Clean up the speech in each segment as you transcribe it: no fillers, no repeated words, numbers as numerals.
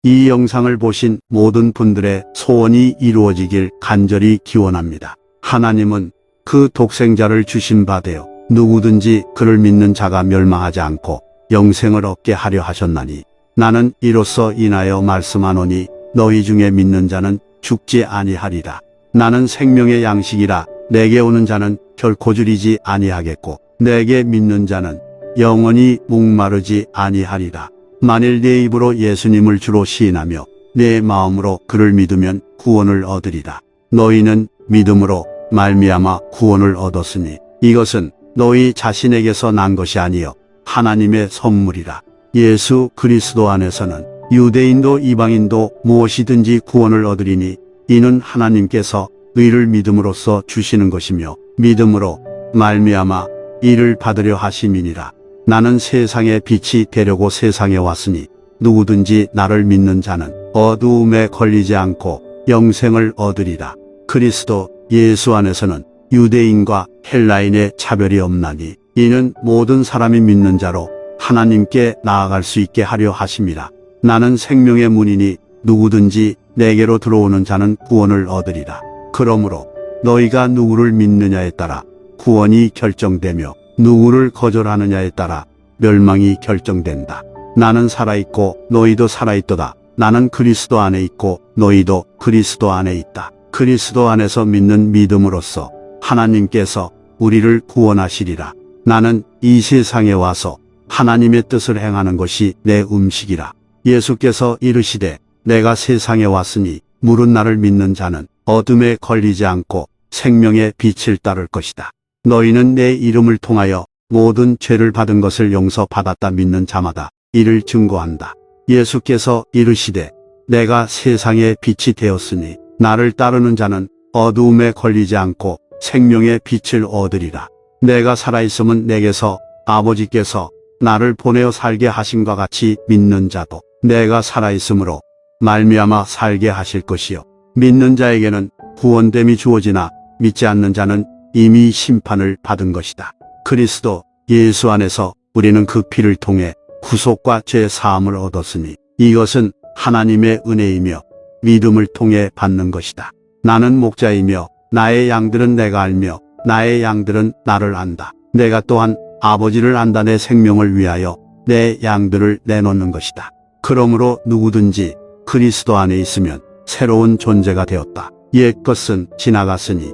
이 영상을 보신 모든 분들의 소원이 이루어지길 간절히 기원합니다. 하나님은 그 독생자를 주신 바 되어 누구든지 그를 믿는 자가 멸망하지 않고 영생을 얻게 하려 하셨나니 나는 이로써 인하여 말씀하노니 너희 중에 믿는 자는 죽지 아니하리라. 나는 생명의 양식이라 내게 오는 자는 결코 줄이지 아니하겠고 내게 믿는 자는 영원히 목마르지 아니하리라. 만일 내 입으로 예수님을 주로 시인하며 내 마음으로 그를 믿으면 구원을 얻으리라. 너희는 믿음으로 말미암아 구원을 얻었으니 이것은 너희 자신에게서 난 것이 아니요 하나님의 선물이라. 예수 그리스도 안에서는 유대인도 이방인도 무엇이든지 구원을 얻으리니 이는 하나님께서 의를 믿음으로써 주시는 것이며 믿음으로 말미암아 이를 받으려 하심이니라. 나는 세상의 빛이 되려고 세상에 왔으니 누구든지 나를 믿는 자는 어두움에 걸리지 않고 영생을 얻으리라. 그리스도 예수 안에서는 유대인과 헬라인의 차별이 없나니 이는 모든 사람이 믿는 자로 하나님께 나아갈 수 있게 하려 하심이라. 나는 생명의 문이니 누구든지 내게로 들어오는 자는 구원을 얻으리라. 그러므로 너희가 누구를 믿느냐에 따라 구원이 결정되며 누구를 거절하느냐에 따라 멸망이 결정된다. 나는 살아있고 너희도 살아있도다. 나는 그리스도 안에 있고 너희도 그리스도 안에 있다. 그리스도 안에서 믿는 믿음으로써 하나님께서 우리를 구원하시리라. 나는 이 세상에 와서 하나님의 뜻을 행하는 것이 내 음식이라. 예수께서 이르시되 내가 세상에 왔으니 물은 나를 믿는 자는 어둠에 걸리지 않고 생명의 빛을 따를 것이다. 너희는 내 이름을 통하여 모든 죄를 받은 것을 용서받았다. 믿는 자마다 이를 증거한다. 예수께서 이르시되 내가 세상의 빛이 되었으니 나를 따르는 자는 어두움에 걸리지 않고 생명의 빛을 얻으리라. 내가 살아있음은 내게서 아버지께서 나를 보내어 살게 하심과 같이 믿는 자도 내가 살아있음으로 말미암아 살게 하실 것이요 믿는 자에게는 구원됨이 주어지나 믿지 않는 자는 이미 심판을 받은 것이다. 그리스도 예수 안에서 우리는 그 피를 통해 구속과 죄 사함을 얻었으니 이것은 하나님의 은혜이며 믿음을 통해 받는 것이다. 나는 목자이며 나의 양들은 내가 알며 나의 양들은 나를 안다. 내가 또한 아버지를 안다. 내 생명을 위하여 내 양들을 내놓는 것이다. 그러므로 누구든지 그리스도 안에 있으면 새로운 존재가 되었다. 옛 것은 지나갔으니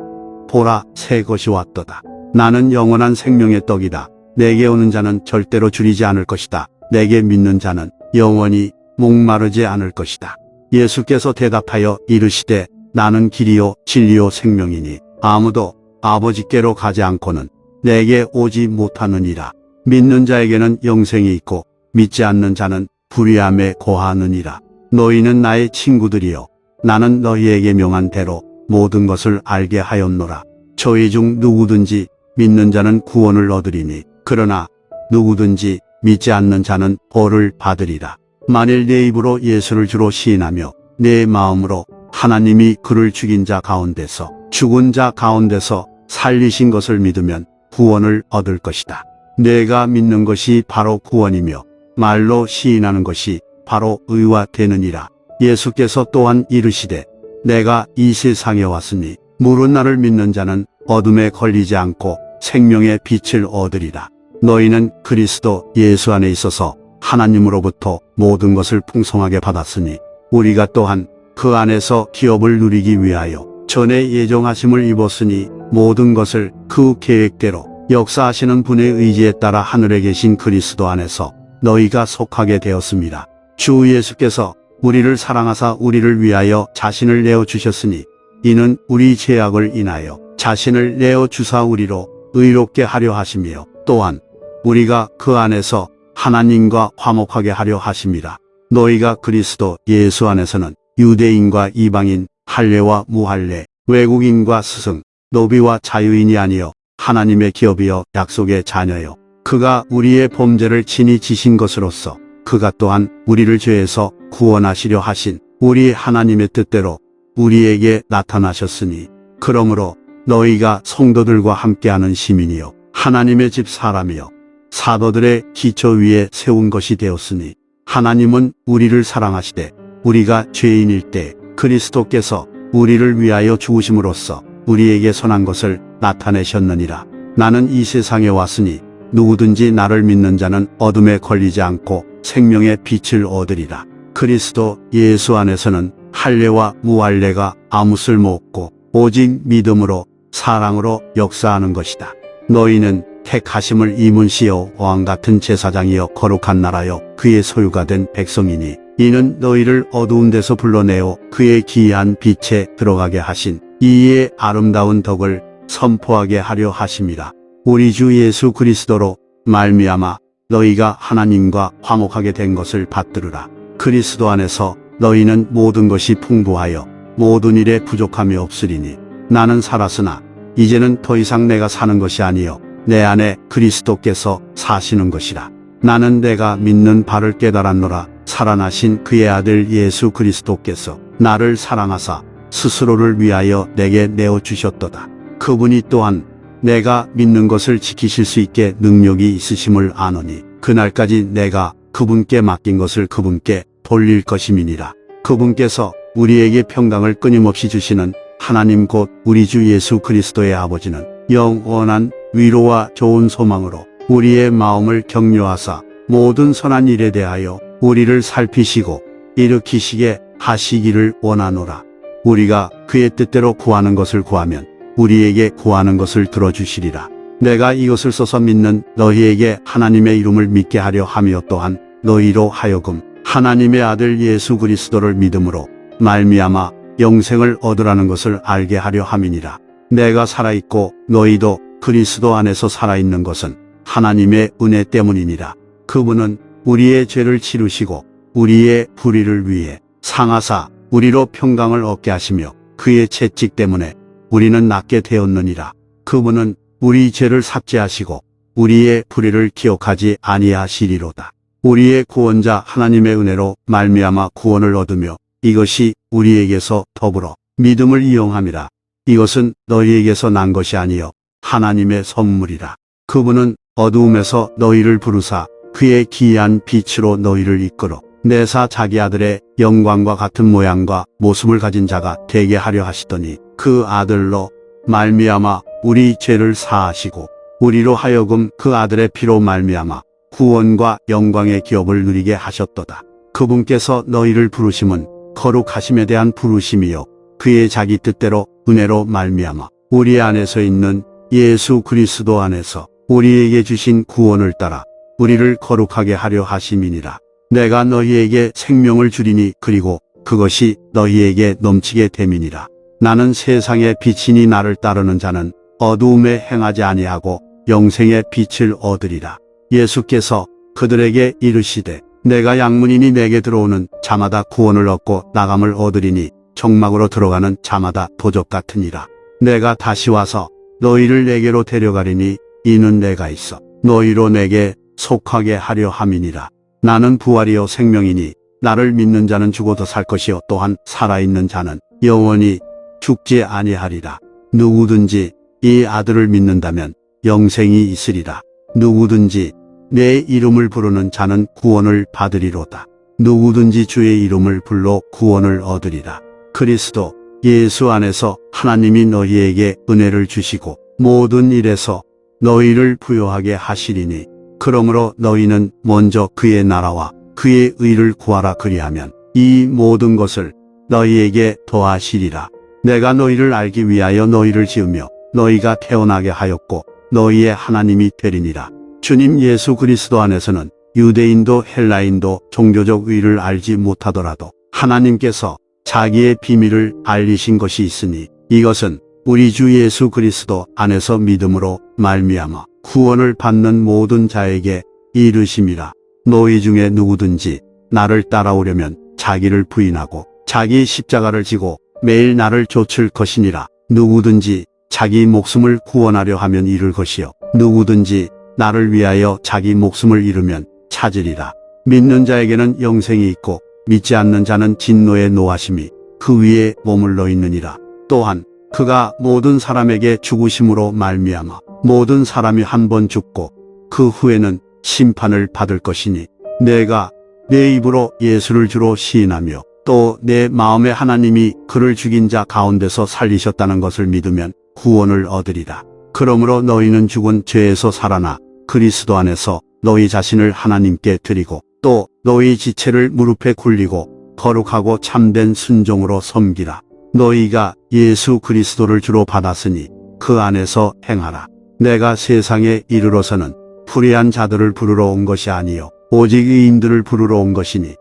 보라 새 것이 왔도다. 나는 영원한 생명의 떡이다. 내게 오는 자는 절대로 줄이지 않을 것이다. 내게 믿는 자는 영원히 목마르지 않을 것이다. 예수께서 대답하여 이르시되 나는 길이요 진리요 생명이니 아무도 아버지께로 가지 않고는 내게 오지 못하느니라. 믿는 자에게는 영생이 있고 믿지 않는 자는 불의함에 고하느니라. 너희는 나의 친구들이요 나는 너희에게 명한 대로 모든 것을 알게 하였노라. 저희 중 누구든지 믿는 자는 구원을 얻으리니 그러나 누구든지 믿지 않는 자는 벌을 받으리라. 만일 내 입으로 예수를 주로 시인하며 내 마음으로 하나님이 그를 죽인 자 가운데서 죽은 자 가운데서 살리신 것을 믿으면 구원을 얻을 것이다. 내가 믿는 것이 바로 구원이며 말로 시인하는 것이 바로 의와 되느니라. 예수께서 또한 이르시되 내가 이 세상에 왔으니 물은 나를 믿는 자는 어둠에 걸리지 않고 생명의 빛을 얻으리라. 너희는 그리스도 예수 안에 있어서 하나님으로부터 모든 것을 풍성하게 받았으니 우리가 또한 그 안에서 기업을 누리기 위하여 전에 예정하심을 입었으니 모든 것을 그 계획대로 역사하시는 분의 의지에 따라 하늘에 계신 그리스도 안에서 너희가 속하게 되었습니다. 주 예수께서 우리를 사랑하사 우리를 위하여 자신을 내어주셨으니 이는 우리 죄악을 인하여 자신을 내어주사 우리로 의롭게 하려 하시며 또한 우리가 그 안에서 하나님과 화목하게 하려 하심이라. 너희가 그리스도 예수 안에서는 유대인과 이방인, 할례와 무할례, 외국인과 스승, 노비와 자유인이 아니요 하나님의 기업이요 약속의 자녀요 그가 우리의 범죄를 친히 지신 것으로서 그가 또한 우리를 죄에서 구원하시려 하신 우리 하나님의 뜻대로 우리에게 나타나셨으니 그러므로 너희가 성도들과 함께하는 시민이요 하나님의 집 사람이요 사도들의 기초 위에 세운 것이 되었으니 하나님은 우리를 사랑하시되 우리가 죄인일 때 그리스도께서 우리를 위하여 죽으심으로써 우리에게 선한 것을 나타내셨느니라. 나는 이 세상에 왔으니 누구든지 나를 믿는 자는 어둠에 걸리지 않고 생명의 빛을 얻으리라. 그리스도 예수 안에서는 할례와 무할례가 아무 쓸모없고 오직 믿음으로 사랑으로 역사하는 것이다. 너희는 택하심을 이문시여 왕같은 제사장이여 거룩한 나라여 그의 소유가 된 백성이니 이는 너희를 어두운 데서 불러내어 그의 기이한 빛에 들어가게 하신 이의 아름다운 덕을 선포하게 하려 하심이라. 우리 주 예수 그리스도로 말미암아 너희가 하나님과 화목하게 된 것을 받들으라. 그리스도 안에서 너희는 모든 것이 풍부하여 모든 일에 부족함이 없으리니 나는 살았으나 이제는 더 이상 내가 사는 것이 아니요 내 안에 그리스도께서 사시는 것이라. 나는 내가 믿는 바를 깨달았노라. 살아나신 그의 아들 예수 그리스도께서 나를 사랑하사 스스로를 위하여 내게 내어주셨도다. 그분이 또한 내가 믿는 것을 지키실 수 있게 능력이 있으심을 아노니 그날까지 내가 그분께 맡긴 것을 그분께 돌릴 것임이니라. 그분께서 우리에게 평강을 끊임없이 주시는 하나님 곧 우리 주 예수 그리스도의 아버지는 영원한 위로와 좋은 소망으로 우리의 마음을 격려하사 모든 선한 일에 대하여 우리를 살피시고 일으키시게 하시기를 원하노라. 우리가 그의 뜻대로 구하는 것을 구하면 우리에게 구하는 것을 들어주시리라. 내가 이것을 써서 믿는 너희에게 하나님의 이름을 믿게 하려 하며 또한 너희로 하여금 하나님의 아들 예수 그리스도를 믿음으로 말미암아 영생을 얻으라는 것을 알게 하려 함이니라. 내가 살아있고 너희도 그리스도 안에서 살아있는 것은 하나님의 은혜 때문이니라. 그분은 우리의 죄를 치르시고 우리의 불의를 위해 상하사 우리로 평강을 얻게 하시며 그의 채찍 때문에 우리는 낫게 되었느니라. 그분은 우리 죄를 삭제하시고 우리의 불의를 기억하지 아니하시리로다. 우리의 구원자 하나님의 은혜로 말미암아 구원을 얻으며 이것이 우리에게서 더불어 믿음을 이용함이라. 이것은 너희에게서 난 것이 아니요 하나님의 선물이라. 그분은 어두움에서 너희를 부르사 그의 기이한 빛으로 너희를 이끌어 내사 자기 아들의 영광과 같은 모양과 모습을 가진 자가 되게 하려 하시더니 그 아들로 말미암아 우리 죄를 사하시고 우리로 하여금 그 아들의 피로 말미암아 구원과 영광의 기업을 누리게 하셨도다. 그분께서 너희를 부르심은 거룩하심에 대한 부르심이요 그의 자기 뜻대로 은혜로 말미암아 우리 안에서 있는 예수 그리스도 안에서 우리에게 주신 구원을 따라 우리를 거룩하게 하려 하심이니라. 내가 너희에게 생명을 주리니 그리고 그것이 너희에게 넘치게 됨이니라. 나는 세상의 빛이니 나를 따르는 자는 어두움에 행하지 아니하고 영생의 빛을 얻으리라. 예수께서 그들에게 이르시되 내가 양문이니 내게 들어오는 자마다 구원을 얻고 나감을 얻으리니 정막으로 들어가는 자마다 도적 같으니라. 내가 다시 와서 너희를 내게로 데려가리니 이는 내가 있어 너희로 내게 속하게 하려 함이니라. 나는 부활이요 생명이니 나를 믿는 자는 죽어도 살 것이요 또한 살아있는 자는 영원히 죽지 아니하리라. 누구든지 이 아들을 믿는다면 영생이 있으리라. 누구든지 내 이름을 부르는 자는 구원을 받으리로다. 누구든지 주의 이름을 불러 구원을 얻으리라. 그리스도 예수 안에서 하나님이 너희에게 은혜를 주시고 모든 일에서 너희를 부요하게 하시리니 그러므로 너희는 먼저 그의 나라와 그의 의를 구하라. 그리하면 이 모든 것을 너희에게 더하시리라. 내가 너희를 알기 위하여 너희를 지으며 너희가 태어나게 하였고 너희의 하나님이 되리니라. 주님 예수 그리스도 안에서는 유대인도 헬라인도 종교적 의를 알지 못하더라도 하나님께서 자기의 비밀을 알리신 것이 있으니 이것은 우리 주 예수 그리스도 안에서 믿음으로 말미암아 구원을 받는 모든 자에게 이르심이라. 너희 중에 누구든지 나를 따라오려면 자기를 부인하고 자기 십자가를 지고 매일 나를 좇을 것이니라. 누구든지 자기 목숨을 구원하려 하면 잃을 것이요 누구든지 나를 위하여 자기 목숨을 잃으면 찾으리라. 믿는 자에게는 영생이 있고 믿지 않는 자는 진노의 노하심이 그 위에 머물러 있느니라. 또한 그가 모든 사람에게 죽으심으로 말미암아 모든 사람이 한 번 죽고 그 후에는 심판을 받을 것이니 내가 내 입으로 예수를 주로 시인하며 또 내 마음에 하나님이 그를 죽인 자 가운데서 살리셨다는 것을 믿으면 구원을 얻으리라. 그러므로 너희는 죽은 죄에서 살아나 그리스도 안에서 너희 자신을 하나님께 드리고 또 너희 지체를 무릎에 굴리고 거룩하고 참된 순종으로 섬기라. 너희가 예수 그리스도를 주로 받았으니 그 안에서 행하라. 내가 세상에 이르러서는 불의한 자들을 부르러 온 것이 아니요 오직 의인들을 부르러 온 것이니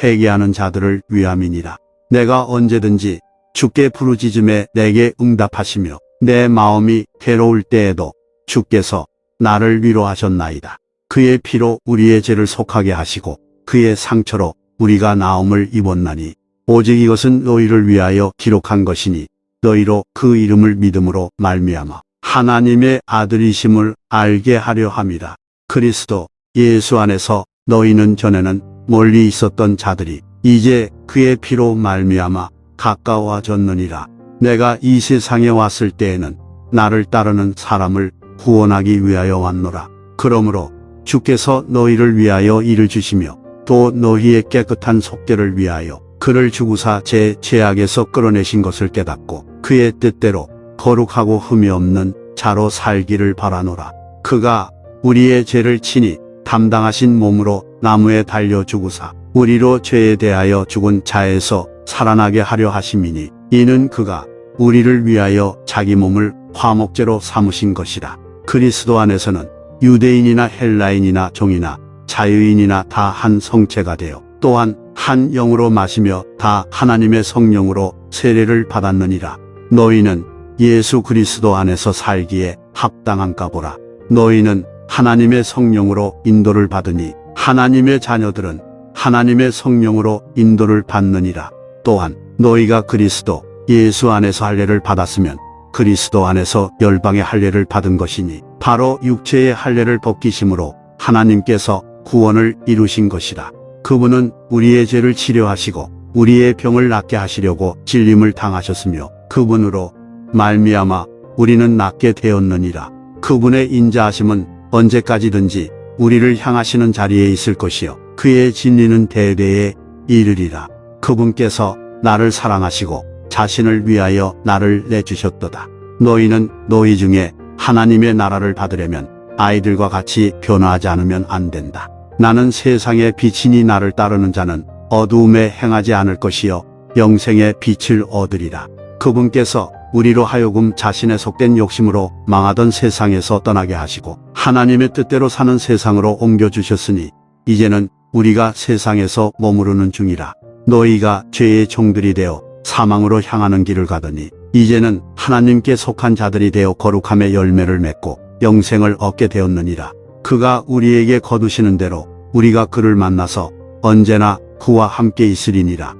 회개하는 자들을 위함이니라. 내가 언제든지 주께 부르짖음에 내게 응답하시며 내 마음이 괴로울 때에도 주께서 나를 위로하셨나이다. 그의 피로 우리의 죄를 속하게 하시고 그의 상처로 우리가 나음을 입었나니 오직 이것은 너희를 위하여 기록한 것이니 너희로 그 이름을 믿음으로 말미암아 하나님의 아들이심을 알게 하려 함이라. 그리스도 예수 안에서 너희는 전에는 멀리 있었던 자들이 이제 그의 피로 말미암아 가까워졌느니라. 내가 이 세상에 왔을 때에는 나를 따르는 사람을 구원하기 위하여 왔노라. 그러므로 주께서 너희를 위하여 일을 주시며 또 너희의 깨끗한 속죄를 위하여 그를 죽으사 제 죄악에서 끌어내신 것을 깨닫고 그의 뜻대로 거룩하고 흠이 없는 자로 살기를 바라노라. 그가 우리의 죄를 친히 담당하신 몸으로 나무에 달려 죽으사 우리로 죄에 대하여 죽은 자에서 살아나게 하려 하심이니 이는 그가 우리를 위하여 자기 몸을 화목제로 삼으신 것이라. 그리스도 안에서는 유대인이나 헬라인이나 종이나 자유인이나 다 한 성체가 되어 또한 한 영으로 마시며 다 하나님의 성령으로 세례를 받았느니라. 너희는 예수 그리스도 안에서 살기에 합당한가 보라. 너희는 하나님의 성령으로 인도를 받으니 하나님의 자녀들은 하나님의 성령으로 인도를 받느니라. 또한 너희가 그리스도 예수 안에서 할례를 받았으면 그리스도 안에서 열방의 할례를 받은 것이니 바로 육체의 할례를 벗기심으로 하나님께서 구원을 이루신 것이라. 그분은 우리의 죄를 치료하시고 우리의 병을 낫게 하시려고 질림을 당하셨으며 그분으로 말미암아 우리는 낫게 되었느니라. 그분의 인자하심은 언제까지든지 우리를 향하시는 자리에 있을 것이요 그의 진리는 대대에 이르리라. 그분께서 나를 사랑하시고 자신을 위하여 나를 내주셨도다. 너희는 너희 중에 하나님의 나라를 받으려면 아이들과 같이 변화하지 않으면 안 된다. 나는 세상의 빛이니 나를 따르는 자는 어두움에 행하지 않을 것이요 영생의 빛을 얻으리라. 그분께서 우리로 하여금 자신의 속된 욕심으로 망하던 세상에서 떠나게 하시고 하나님의 뜻대로 사는 세상으로 옮겨주셨으니 이제는 우리가 세상에서 머무르는 중이라. 너희가 죄의 종들이 되어 사망으로 향하는 길을 가더니 이제는 하나님께 속한 자들이 되어 거룩함의 열매를 맺고 영생을 얻게 되었느니라. 그가 우리에게 거두시는 대로 우리가 그를 만나서 언제나 그와 함께 있으리니라.